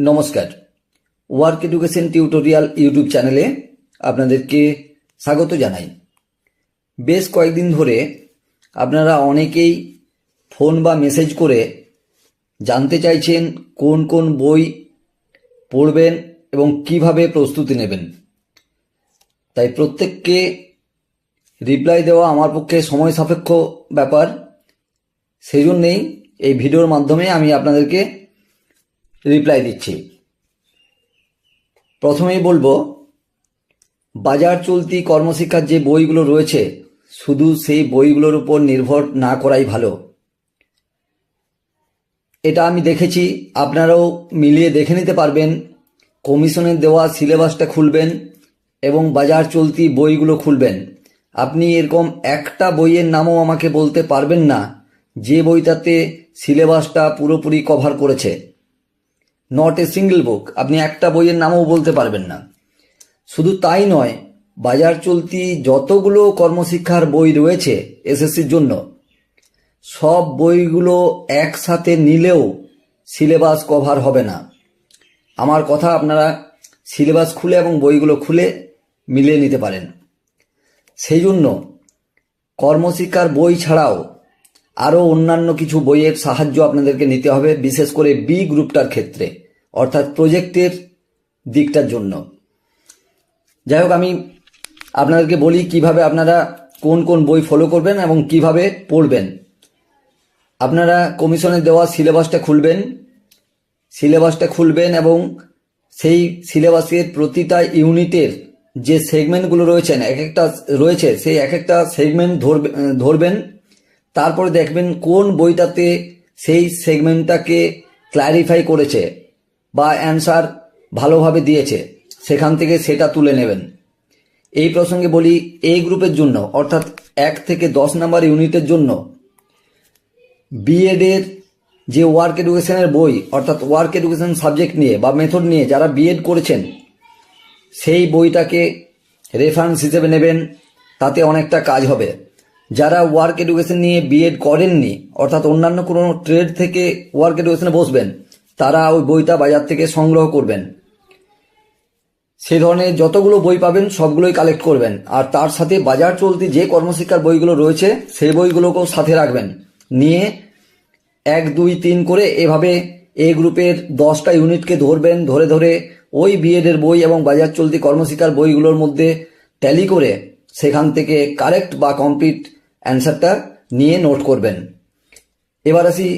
নমস্কার, work education tutorial YouTube চ্যানেলে আপনাদেরকে স্বাগত জানাই। বেশ কয়েকদিন ধরে আপনারা অনেকেই ফোন বা মেসেজ করে জানতে চাইছেন কোন কোন বই পড়বেন এবং কিভাবে প্রস্তুতি নেবেন। তাই প্রত্যেককে রিপ্লাই দেওয়া আমার পক্ষে সময় সাপেক্ষ ব্যাপার, সেই জন্যেই এই ভিডিওর মাধ্যমে আমি আপনাদেরকে রিপ্লাই দিচ্ছি। প্রথমেই বলবো, বাজার চলতি কর্মশিক্ষার যে বইগুলো রয়েছে শুধু সেই বইগুলোর উপর নির্ভর না করাই ভালো। এটা আমি দেখেছি, আপনারাও মিলিয়ে দেখে নিতে পারবেন। কমিশনের দেওয়া সিলেবাসটা খুলবেন এবং বাজার চলতি বইগুলো খুলবেন। আপনি এরকম একটা বইয়ের নামও আমাকে বলতে পারবেন না যে বইটাতে সিলেবাসটা পুরোপুরি কভার করেছে। নট এ সিঙ্গেল বুক, আপনি একটা বইয়ের নামও বলতে পারবেন না। শুধু তাই নয়, বাজার চলতি যতগুলো কর্মশিক্ষার বই রয়েছে এসএসসির জন্য, সব বইগুলো একসাথে নিলেও সিলেবাস কভার হবে না। আমার কথা আপনারা সিলেবাস খুলে এবং বইগুলো খুলে মিলিয়ে নিতে পারেন। সেই জন্য কর্মশিক্ষার বই ছাড়াও আরও অন্যান্য কিছু বইয়ের সাহায্য আপনাদেরকে নিতে হবে, বিশেষ করে বি গ্রুপটার ক্ষেত্রে, অর্থাৎ প্রজেক্টের দিকটার জন্য। যাই হোক, আমি আপনাদেরকে বলি কিভাবে আপনারা কোন কোন বই ফলো করবেন এবং কিভাবে পড়বেন। আপনারা কমিশনের দেওয়া সিলেবাসটা খুলবেন এবং সেই সিলেবাসের প্রতিটা ইউনিটের যে সেগমেন্টগুলো রয়েছে সেই এক একটা সেগমেন্ট ধরবেন। তারপরে দেখবেন কোন বইটাতে সেই সেগমেন্টটাকে ক্ল্যারিফাই করেছে বা অ্যান্সার ভালোভাবে দিয়েছে, সেখান থেকে সেটা তুলে নেবেন। এই প্রসঙ্গে বলি, এ গ্রুপের জন্য অর্থাৎ 1 থেকে 10 নম্বর ইউনিটের জন্য বিএডের যে ওয়ার্ক এডুকেশনের বই, অর্থাৎ ওয়ার্ক এডুকেশন সাবজেক্ট নিয়ে বা মেথড নিয়ে যারা বিএড করেছেন, সেই বইটাকে রেফারেন্স হিসেবে নেবেন, তাতে অনেকটা কাজ হবে। যারা ওয়ার্ক এডুকেশন নিয়ে বিএড করেননি, অর্থাৎ অন্যান্য কোনো ট্রেড থেকে ওয়ার্ক এডুকেশনে বসবেন, তারা ওই বইটা বাজার থেকে সংগ্রহ করবেন। সেই ধরনের যতগুলো বই পাবেন সবগুলোই কালেক্ট করবেন, আর তার সাথে বাজার চলতি যে কর্মশিক্ষার বইগুলো রয়েছে সেই বইগুলোকেও সাথে রাখবেন। নিয়ে 1, 2, 3 করে এভাবে এ গ্রুপের 10টা ইউনিটকে ধরবেন। ধরে ওই বিএডের বই এবং বাজার চলতি কর্মশিক্ষার বইগুলোর মধ্যে ট্যালি করে সেখান থেকে কারেক্ট বা কমপ্লিট অ্যান্সারটা নিয়ে নোট করবেন। এবার আসি